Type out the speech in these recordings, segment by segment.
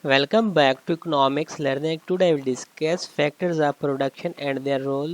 Welcome back to Economics Learning. Today we will discuss factors of production and their role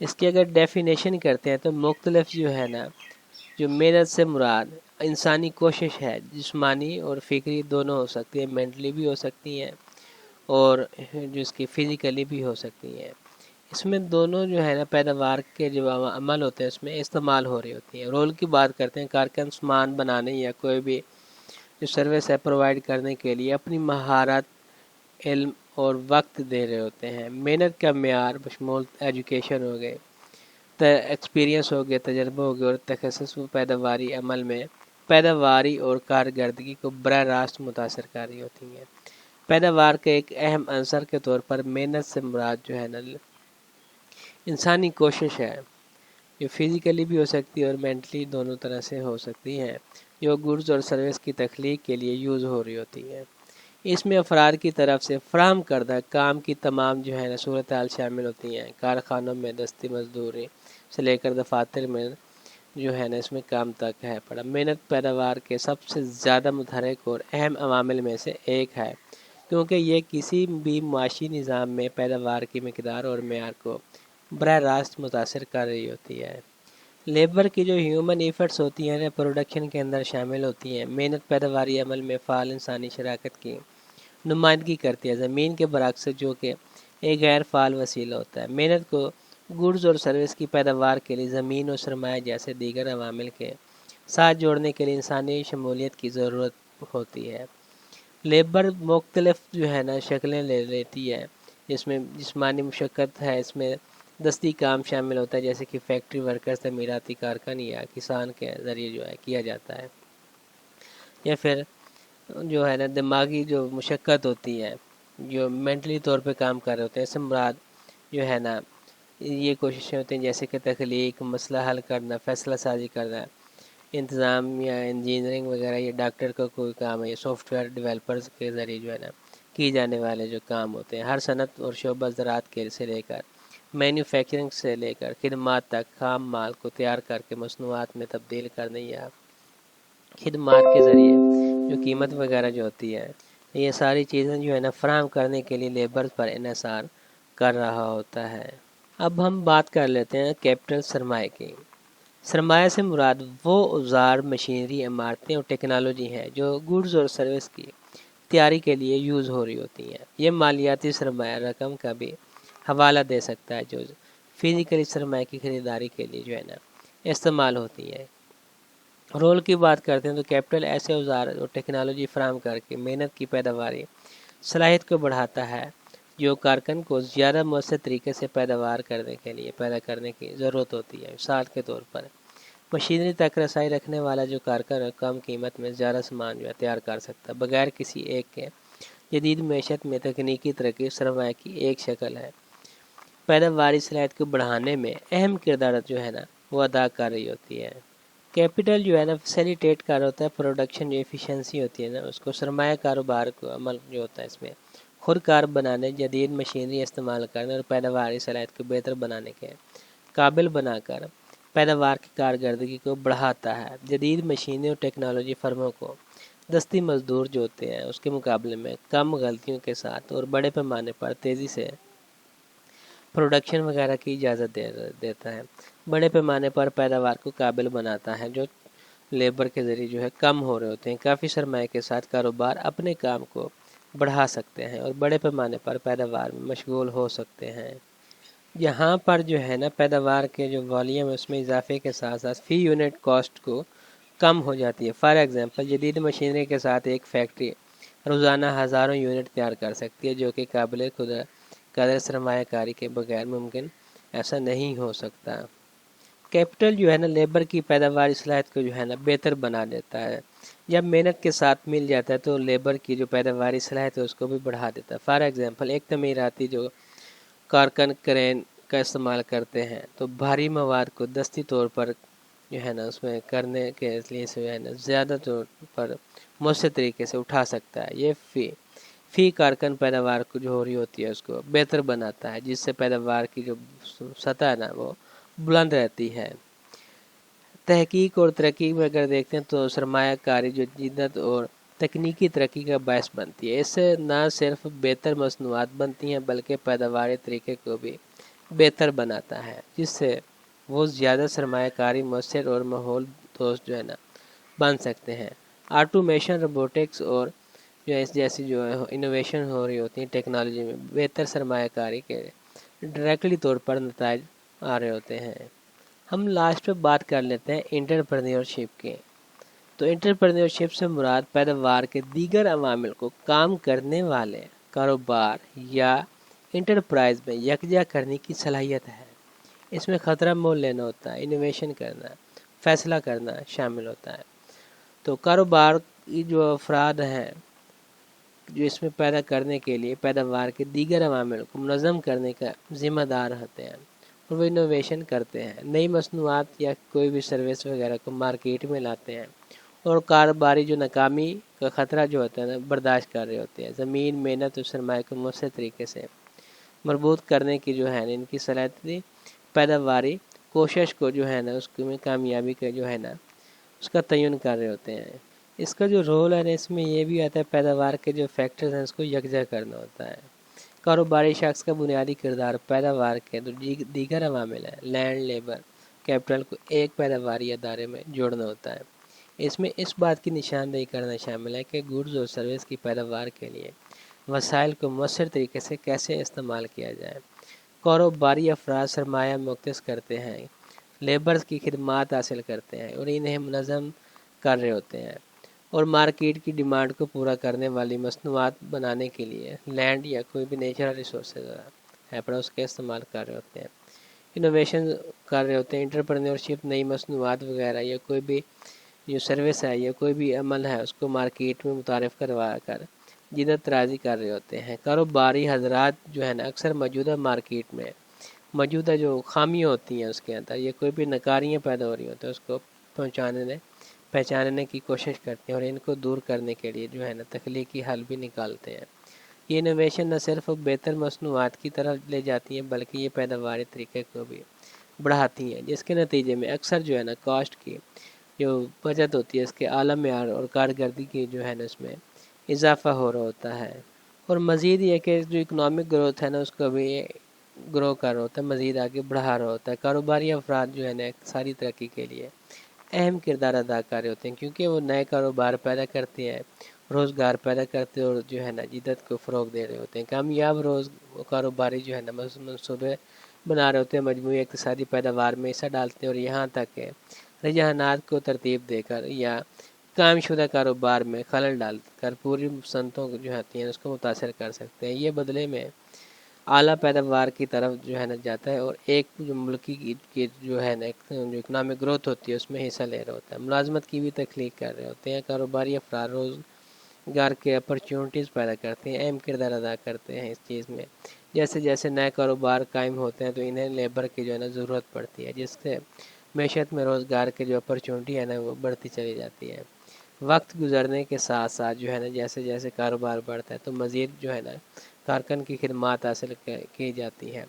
اس کی اگر definition کرتے ہیں تو مختلف جو ہے نا، جو محنت سے مراد انسانی کوشش ہے، جسمانی اور فکری دونوں ہو سکتی ہیں، مینٹلی بھی ہو سکتی ہیں اور جو اس کی فزیکلی بھی ہو سکتی ہیں۔ اس میں دونوں جو ہے نا پیداوار کے جو عمل ہوتے ہیں اس میں استعمال ہو رہی ہوتی ہیں۔ رول کی بات کرتے ہیں، کارکن سامان بنانے یا کوئی بھی جو سروس ہے پرووائڈ کرنے کے لیے اپنی مہارت، علم اور وقت دے رہے ہوتے ہیں۔ محنت کا معیار بشمول ایجوکیشن ہو گئے، ایکسپیرینس ہو گیا، تجربہ ہو گیا اور تخصص و پیداواری عمل میں پیداواری اور کارکردگی کو براہ راست متاثر کر رہی ہوتی ہیں۔ پیداوار کے ایک اہم عنصر کے طور پر محنت سے مراد جو ہے نا انسانی کوشش ہے، جو فزیکلی بھی ہو سکتی ہے اور مینٹلی دونوں طرح سے ہو سکتی ہے، جو گڈز اور سروس کی تخلیق کے لیے یوز ہو رہی ہوتی ہے۔ اس میں افراد کی طرف سے فراہم کردہ کام کی تمام جو ہے نا صورتحال شامل ہوتی ہیں۔ کارخانوں میں دستی مزدوری سے لے کر دفاتر میں جو ہے نا اس میں کام تک ہے پڑا۔ محنت پیداوار کے سب سے زیادہ متحرک اور اہم عوامل میں سے ایک ہے، کیونکہ یہ کسی بھی معاشی نظام میں پیداوار کی مقدار اور معیار کو براہ راست متاثر کر رہی ہوتی ہے۔ لیبر کی جو ہیومن ایفرٹس ہوتی ہیں پروڈکشن کے اندر شامل ہوتی ہیں۔ محنت پیداواری عمل میں فعال انسانی شراکت کی نمائندگی کرتی ہے، زمین کے برعکس جو کہ ایک غیر فعال وسیلہ ہوتا ہے۔ محنت کو گڈز اور سروس کی پیداوار کے لیے زمین اور سرمایہ جیسے دیگر عوامل کے ساتھ جوڑنے کے لیے انسانی شمولیت کی ضرورت ہوتی ہے۔ لیبر مختلف جو ہے نا شکلیں لے لیتی ہے، جس میں جسمانی مشقت ہے، اس میں دستی کام شامل ہوتا ہے جیسے کہ فیکٹری ورکرز، تعمیراتی کارکن یا کسان کے ذریعے جو ہے کیا جاتا ہے، یا پھر جو ہے نا دماغی جو مشقت ہوتی ہے، جو مینٹلی طور پہ کام کر رہے ہوتے ہیں، اس سے مراد جو ہے نا یہ کوششیں ہوتی ہیں جیسے کہ تخلیق، مسئلہ حل کرنا، فیصلہ سازی کرنا، انتظام یا انجینئرنگ وغیرہ، یہ ڈاکٹر کا کوئی کام ہے، یہ سافٹ ویئر ڈیولپرز کے ذریعے جو ہے نا کی جانے والے جو کام ہوتے ہیں۔ ہر صنعت اور شعبہ زراعت کے سے لے کر مینوفیکچرنگ سے لے کر خدمات تک خام مال کو تیار کر کے مصنوعات میں تبدیل کرنے یا خدمات کے ذریعے جو قیمت وغیرہ جو ہوتی ہے، یہ ساری چیزیں جو ہے نا فراہم کرنے کے لیے لیبر پر انحصار کر رہا ہوتا ہے۔ اب ہم بات کر لیتے ہیں کیپٹل سرمایہ کی۔ سرمایہ سے مراد وہ اوزار، مشینری، عمارتیں اور ٹیکنالوجی ہیں جو گڈز اور سروس کی تیاری کے لیے یوز ہو رہی ہوتی ہیں۔ یہ مالیاتی سرمایہ رقم کا بھی حوالہ دے سکتا ہے جو فزیکلی سرمایہ کی خریداری کے لیے جو ہے نا استعمال ہوتی ہے۔ رول کی بات کرتے ہیں تو کیپٹل ایسے اوزار اور ٹیکنالوجی فراہم کر کے محنت کی پیداواری صلاحیت کو بڑھاتا ہے جو کارکن کو زیادہ مؤثر طریقے سے پیداوار کرنے کے لیے پیدا کرنے کی ضرورت ہوتی ہے۔ مثال کے طور پر مشینری تک رسائی رکھنے والا جو کارکن ہے کم قیمت میں زیادہ سامان جو ہے تیار کر سکتا ہے بغیر کسی ایک کے۔ جدید معیشت میں تکنیکی ترقی سرمایہ کی ایک شکل ہے، پیداواری صلاحیت کو بڑھانے میں اہم کردار جو ہے نا وہ ادا کر رہی ہوتی ہے۔ کیپٹل جو ہے نا فیسیلیٹیٹ کر ہوتا ہے پروڈکشن، جو ایفیشنسی ہوتی ہے نا اس کو سرمایہ کاروبار کو عمل جو ہوتا ہے اس میں خود کار بنانے، جدید مشینری استعمال کرنے اور پیداواری صلاحیت کو بہتر بنانے کے قابل بنا کر پیداوار کی کارکردگی کو بڑھاتا ہے۔ جدید مشینیں اور ٹیکنالوجی فرموں کو دستی مزدور جو ہوتے ہیں اس کے مقابلے میں کم غلطیوں کے ساتھ اور بڑے پیمانے پر تیزی سے پروڈکشن وغیرہ کی اجازت دیتا ہے۔ بڑے پیمانے پر پیداوار کو قابل بناتا ہے جو لیبر کے ذریعے جو ہے کم ہو رہے ہوتے ہیں۔ کافی سرمایہ کے ساتھ کاروبار اپنے کام کو بڑھا سکتے ہیں اور بڑے پیمانے پر پیداوار میں مشغول ہو سکتے ہیں۔ یہاں پر جو ہے نا پیداوار کے جو والیوم ہے اس میں اضافے کے ساتھ ساتھ فی یونٹ کاسٹ کو کم ہو جاتی ہے۔ فار ایگزامپل جدید مشینری کے ساتھ ایک فیکٹری روزانہ ہزاروں یونٹ تیار کر سکتی ہے جو کہ قابل قدر سرمایہ کاری کے بغیر ممکن ایسا نہیں ہو سکتا۔ کیپٹل جو ہے نا لیبر کی پیداواری صلاحیت کو جو ہے نا بہتر بنا دیتا ہے۔ جب محنت کے ساتھ مل جاتا ہے تو لیبر کی جو پیداواری صلاحیت ہے اس کو بھی بڑھا دیتا ہے۔ فار ایگزامپل ایک تعمیراتی جو کارکن کرین کا استعمال کرتے ہیں تو بھاری مواد کو دستی طور پر جو ہے نا اس میں کرنے کے لیے جو ہے نا زیادہ طور پر مؤثر طریقے سے اٹھا سکتا ہے۔ یہ فی کارکن پیداوار کو جو ہو رہی ہوتی ہے اس کو بہتر بناتا ہے، جس سے پیداوار کی جو سطح ہے نا وہ بلند رہتی ہے۔ تحقیق اور ترقی میں اگر دیکھتے ہیں تو سرمایہ کاری جو جدت اور تکنیکی ترقی کا باعث بنتی ہے۔ اس سے نہ صرف بہتر مصنوعات بنتی ہیں بلکہ پیداواری طریقے کو بھی بہتر بناتا ہے، جس سے وہ زیادہ سرمایہ کاری مؤثر اور ماحول دوست جو ہے نا بن سکتے ہیں۔ آٹومیشن، روبوٹکس اور جو ہے اس جیسی جو انوویشن ہو رہی ہوتی ہیں ٹیکنالوجی میں، بہتر سرمایہ کاری کے ڈائریکٹلی طور پر نتائج آ رہے ہوتے ہیں۔ ہم لاسٹ پہ بات کر لیتے ہیں انٹرپرینیورشپ کے۔ تو انٹرپرینیورشپ سے مراد پیداوار کے دیگر عوامل کو کام کرنے والے کاروبار یا انٹرپرائز میں یکجا کرنے کی صلاحیت ہے۔ اس میں خطرہ مول لینا ہوتا ہے، انوویشن کرنا، فیصلہ کرنا شامل ہوتا ہے۔ تو کاروبار کی جو افراد ہیں جو اس میں پیدا کرنے کے لیے پیداوار کے دیگر عوامل کو منظم کرنے کا ذمہ دار ہوتے ہیں، اور وہ انوویشن کرتے ہیں، نئی مصنوعات یا کوئی بھی سروس وغیرہ کو مارکیٹ میں لاتے ہیں، اور کاروباری جو ناکامی کا خطرہ جو ہوتا ہے نا برداشت کر رہے ہوتے ہیں۔ زمین، محنت اور سرمایہ کو مؤثر طریقے سے مربوط کرنے کی جو ہے نا ان کی صلاحیت پیداواری کوشش کو جو ہے نا اس میں کامیابی کا جو ہے نا اس کا تعین کر رہے ہوتے ہیں۔ اس کا جو رول ہے نا اس میں یہ بھی آتا ہے پیداوار کے جو فیکٹرز ہیں اس کو یکجا کرنا ہوتا ہے۔ کاروباری شخص کا بنیادی کردار پیداوار کے دیگر عوامل ہیں، لینڈ، لیبر، کیپٹل کو ایک پیداواری ادارے میں جوڑنا ہوتا ہے۔ اس میں اس بات کی نشاندہی کرنا شامل ہے کہ گوڈز اور سروس کی پیداوار کے لیے وسائل کو مؤثر طریقے سے کیسے استعمال کیا جائے۔ کاروباری افراد سرمایہ مختص کرتے ہیں، لیبرز کی خدمات حاصل کرتے ہیں اور انہیں منظم کر رہے ہوتے ہیں، اور مارکیٹ کی ڈیمانڈ کو پورا کرنے والی مصنوعات بنانے کے لیے لینڈ یا کوئی بھی نیچرل ریسورسز ہے پر اس کے استعمال کر رہے ہوتے ہیں۔ انوویشن کر رہے ہوتے ہیں، انٹرپرینیورشپ نئی مصنوعات وغیرہ یا کوئی بھی جو سروس ہے یا کوئی بھی عمل ہے اس کو مارکیٹ میں متعارف کروا کر جدت طرازی کر رہے ہوتے ہیں۔ کاروباری حضرات جو ہے نا اکثر موجودہ مارکیٹ میں موجودہ جو خامیاں ہوتی ہیں اس کے اندر یا کوئی بھی ناکاریاں پیدا ہو رہی ہوتی ہیں اس کو پہچاننے کی کوشش کرتے ہیں، اور ان کو دور کرنے کے لیے جو ہے نا تخلیقی حل بھی نکالتے ہیں۔ یہ انوویشن نہ صرف بہتر مصنوعات کی طرف لے جاتی ہیں بلکہ یہ پیداواری طریقے کو بھی بڑھاتی ہیں، جس کے نتیجے میں اکثر جو ہے نا کاسٹ کی جو بچت ہوتی ہے اس کے اعلیٰ معیار اور کارکردگی کی جو ہے نا اس میں اضافہ ہو رہا ہوتا ہے۔ اور مزید یہ کہ جو اکنامک گروتھ ہے نا اس کو بھی گرو کر رہا ہوتا ہے، مزید آگے بڑھا رہا ہوتا ہے۔ کاروباری افراد جو ہے نا ساری ترقی کے لیے اہم کردار ادا کر رہے ہوتے ہیں، کیونکہ وہ نئے کاروبار پیدا کرتے ہیں، روزگار پیدا کرتے ہیں اور جو ہے نا جدت کو فروغ دے رہے ہوتے ہیں۔ کامیاب کاروباری جو ہے نا منصوبے بنا رہے ہوتے ہیں، مجموعی اقتصادی پیداوار میں حصہ ڈالتے ہیں، اور یہاں تک کہ رجحانات کو ترتیب دے کر یا قائم شدہ کاروبار میں خلل ڈال کر پوری صنعتوں جو ہوتی ہیں اس کو متاثر کر سکتے ہیں۔ یہ بدلے میں اعلیٰ پیداوار کی طرف جو ہے نا جاتا ہے، اور ایک جو ملکی کی جو ہے نا جو اکنامک گروتھ ہوتی ہے اس میں حصہ لے رہا ہوتا ہے۔ ملازمت کی بھی تخلیق کر رہے ہوتے ہیں۔ کاروباری افراد روزگار کے اپرچونٹیز پیدا کرتے ہیں، اہم کردار ادا کرتے ہیں اس چیز میں۔ جیسے جیسے نئے کاروبار قائم ہوتے ہیں تو انہیں لیبر کی جو ہے نا ضرورت پڑتی ہے، جس سے معیشت میں روزگار کے جو اپرچونٹی ہے نا وہ بڑھتی چلی جاتی ہے۔ وقت گزرنے کے ساتھ ساتھ جو ہے نا جیسے جیسے کاروبار بڑھتا ہے تو مزید جو ہے نا کارکن کی خدمات حاصل کی جاتی ہیں،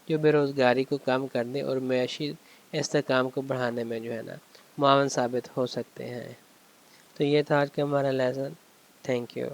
جو بے روزگاری کو کم کرنے اور معاشی استحکام کو بڑھانے میں جو ہے نا معاون ثابت ہو سکتے ہیں۔ تو یہ تھا آج کا ہمارا لیسن۔ Thank you.